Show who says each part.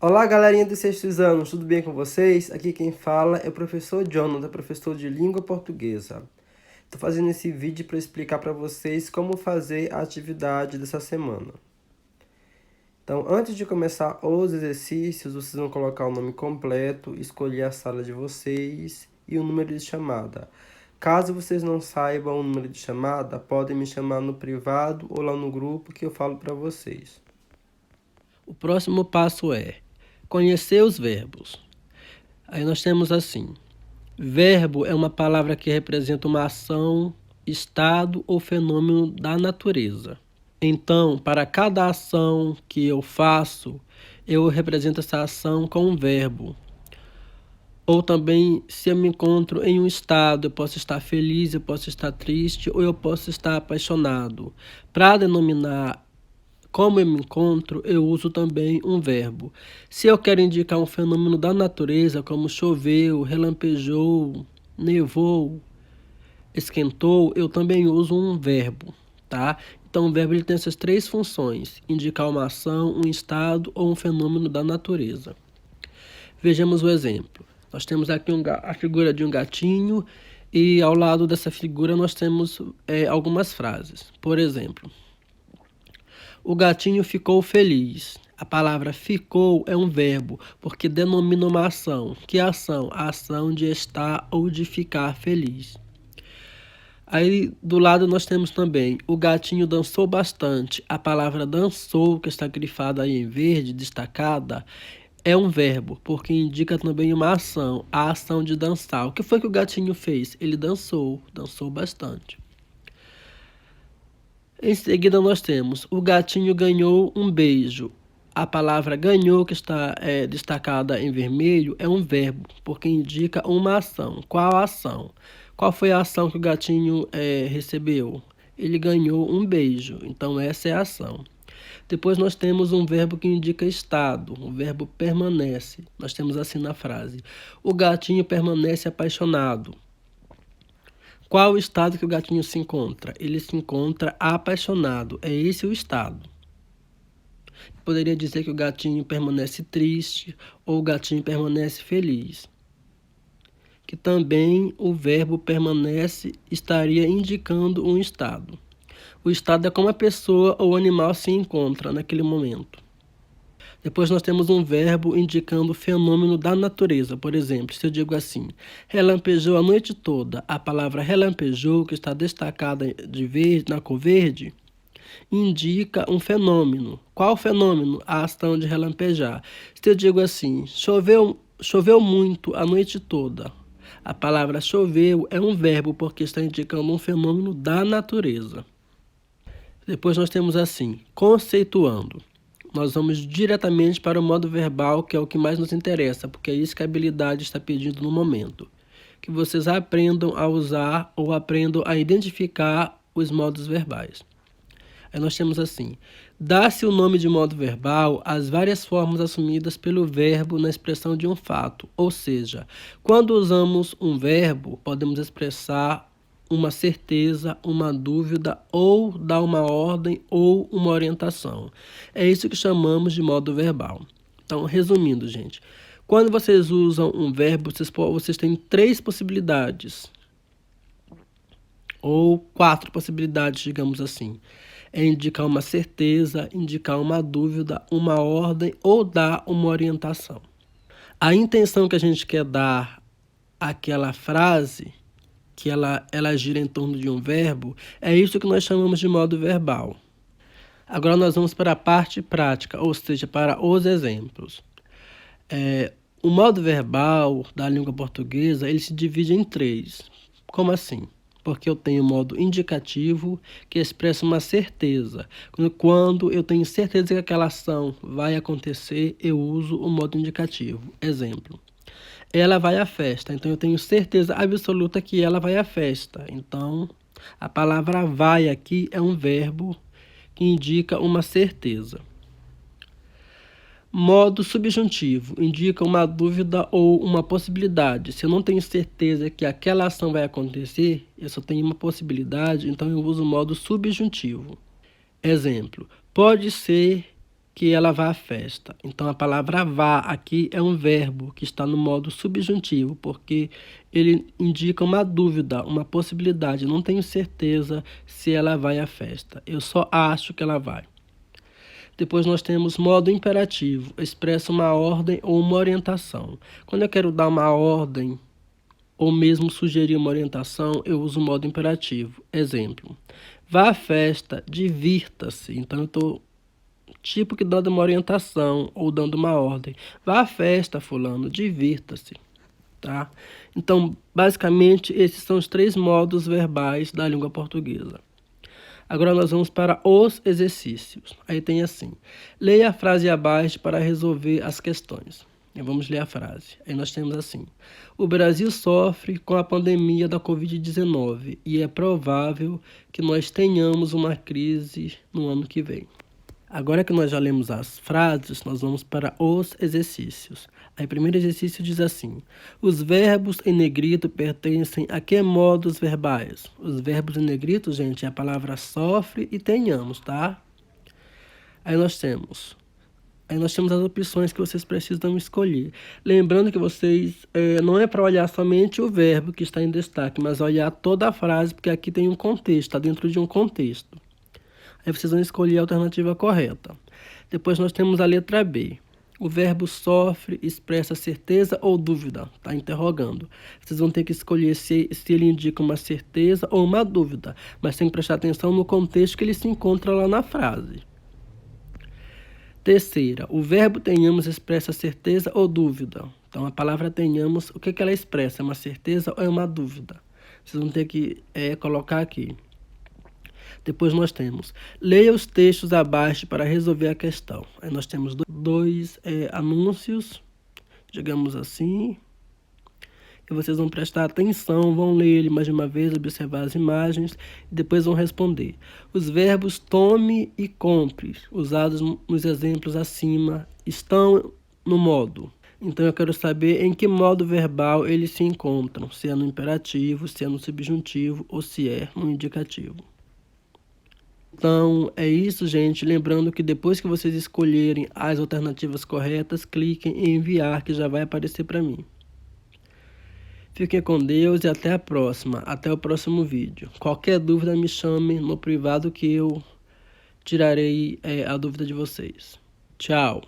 Speaker 1: Olá, galerinha dos sextos anos, tudo bem com vocês? Aqui quem fala é o professor Jonathan, professor de língua portuguesa. Estou fazendo esse vídeo para explicar para vocês como fazer a atividade dessa semana. Então, antes de começar os exercícios, vocês vão colocar o nome completo, escolher a sala de vocês e o número de chamada. Caso vocês não saibam o número de chamada, podem me chamar no privado ou lá no grupo que eu falo para vocês. O próximo passo é conhecer os verbos. Aí nós temos assim: verbo é uma palavra que representa uma ação, estado ou fenômeno da natureza. Então, para cada ação que eu faço, eu represento essa ação com um verbo. Ou também, se eu me encontro em um estado, eu posso estar feliz, eu posso estar triste ou eu posso estar apaixonado. Para denominar como eu me encontro, eu uso também um verbo. Se eu quero indicar um fenômeno da natureza, como choveu, relampejou, nevou, esquentou, eu também uso um verbo, tá? Então, o verbo ele tem essas três funções: indicar uma ação, um estado ou um fenômeno da natureza. Vejamos o exemplo. Nós temos aqui a figura de um gatinho e ao lado dessa figura nós temos algumas frases. Por exemplo, o gatinho ficou feliz. A palavra ficou é um verbo, porque denomina uma ação. Que ação? A ação de estar ou de ficar feliz. Aí do lado nós temos também o gatinho dançou bastante. A palavra dançou, que está grifada aí em verde, destacada, é um verbo, porque indica também uma ação, a ação de dançar. O que foi que o gatinho fez? Ele dançou bastante. Em seguida nós temos o gatinho ganhou um beijo. A palavra ganhou, que está destacada em vermelho, é um verbo, porque indica uma ação. Qual a ação? Qual foi a ação que o gatinho recebeu? Ele ganhou um beijo, então essa é a ação. Depois nós temos um verbo que indica estado, o verbo permanece. Nós temos assim na frase: o gatinho permanece apaixonado. Qual o estado que o gatinho se encontra? Ele se encontra apaixonado. É esse o estado. Poderia dizer que o gatinho permanece triste ou o gatinho permanece feliz. Que também o verbo permanece estaria indicando um estado. O estado é como a pessoa ou o animal se encontra naquele momento. Depois nós temos um verbo indicando o fenômeno da natureza. Por exemplo, se eu digo assim: relampejou a noite toda, a palavra relampejou, que está destacada de verde, na cor verde, indica um fenômeno. Qual fenômeno? A ação de relampejar. Se eu digo assim: choveu muito a noite toda, a palavra choveu é um verbo, porque está indicando um fenômeno da natureza. Depois nós temos assim: conceituando. Nós vamos diretamente para o modo verbal, que é o que mais nos interessa, porque é isso que a habilidade está pedindo no momento. Que vocês aprendam a usar ou aprendam a identificar os modos verbais. Aí nós temos assim: dá-se o nome de modo verbal às várias formas assumidas pelo verbo na expressão de um fato. Ou seja, quando usamos um verbo, podemos expressar uma certeza, uma dúvida, ou dar uma ordem ou uma orientação. É isso que chamamos de modo verbal. Então, resumindo, gente, quando vocês usam um verbo, vocês têm três possibilidades, ou quatro possibilidades, digamos assim. É indicar uma certeza, indicar uma dúvida, uma ordem ou dar uma orientação. A intenção que a gente quer dar àquela frase, que ela gira em torno de um verbo, é isso que nós chamamos de modo verbal. Agora nós vamos para a parte prática, ou seja, para os exemplos. O modo verbal da língua portuguesa, ele se divide em três. Como assim? Porque eu tenho o modo indicativo, que expressa uma certeza. Quando eu tenho certeza que aquela ação vai acontecer, eu uso o modo indicativo. Exemplo: ela vai à festa. Então, eu tenho certeza absoluta que ela vai à festa. Então, a palavra vai aqui é um verbo que indica uma certeza. Modo subjuntivo indica uma dúvida ou uma possibilidade. Se eu não tenho certeza que aquela ação vai acontecer, eu só tenho uma possibilidade, então eu uso o modo subjuntivo. Exemplo: pode ser que ela vá à festa. Então, a palavra vá aqui é um verbo que está no modo subjuntivo, porque ele indica uma dúvida, uma possibilidade. Não tenho certeza se ela vai à festa. Eu só acho que ela vai. Depois nós temos modo imperativo, expressa uma ordem ou uma orientação. Quando eu quero dar uma ordem ou mesmo sugerir uma orientação, eu uso o modo imperativo. Exemplo: vá à festa, divirta-se. Então eu estou tipo que dando uma orientação ou dando uma ordem. Vá à festa, fulano, divirta-se, tá? Então, basicamente, esses são os 3 modos verbais da língua portuguesa. Agora nós vamos para os exercícios. Aí tem assim: leia a frase abaixo para resolver as questões. E vamos ler a frase. Aí nós temos assim: o Brasil sofre com a pandemia da Covid-19 e é provável que nós tenhamos uma crise no ano que vem. Agora que nós já lemos as frases, nós vamos para os exercícios. Aí o primeiro exercício diz assim: os verbos em negrito pertencem a que modos verbais? Os verbos em negrito, gente, é a palavra sofre e tenhamos, tá? Aí nós temos as opções que vocês precisam escolher. Lembrando que vocês não é para olhar somente o verbo que está em destaque, mas olhar toda a frase, porque aqui tem um contexto, está dentro de um contexto. Aí vocês vão escolher a alternativa correta. Depois nós temos a letra B. O verbo sofre expressa certeza ou dúvida, está interrogando. Vocês vão ter que escolher se ele indica uma certeza ou uma dúvida, mas tem que prestar atenção no contexto que ele se encontra lá na frase. Terceira, o verbo tenhamos expressa certeza ou dúvida. Então, a palavra tenhamos, o que ela expressa? É uma certeza ou é uma dúvida? Vocês vão ter que colocar aqui. Depois nós temos: leia os textos abaixo para resolver a questão. Aí nós temos dois anúncios, digamos assim. E vocês vão prestar atenção, vão ler ele mais de uma vez, observar as imagens e depois vão responder. Os verbos tome e compre, usados nos exemplos acima, estão no modo. Então eu quero saber em que modo verbal eles se encontram, se é no imperativo, se é no subjuntivo ou se é no indicativo. Então, é isso, gente. Lembrando que depois que vocês escolherem as alternativas corretas, cliquem em enviar, que já vai aparecer para mim. Fiquem com Deus e até a próxima. Até o próximo vídeo. Qualquer dúvida, me chame no privado que eu tirarei a dúvida de vocês. Tchau.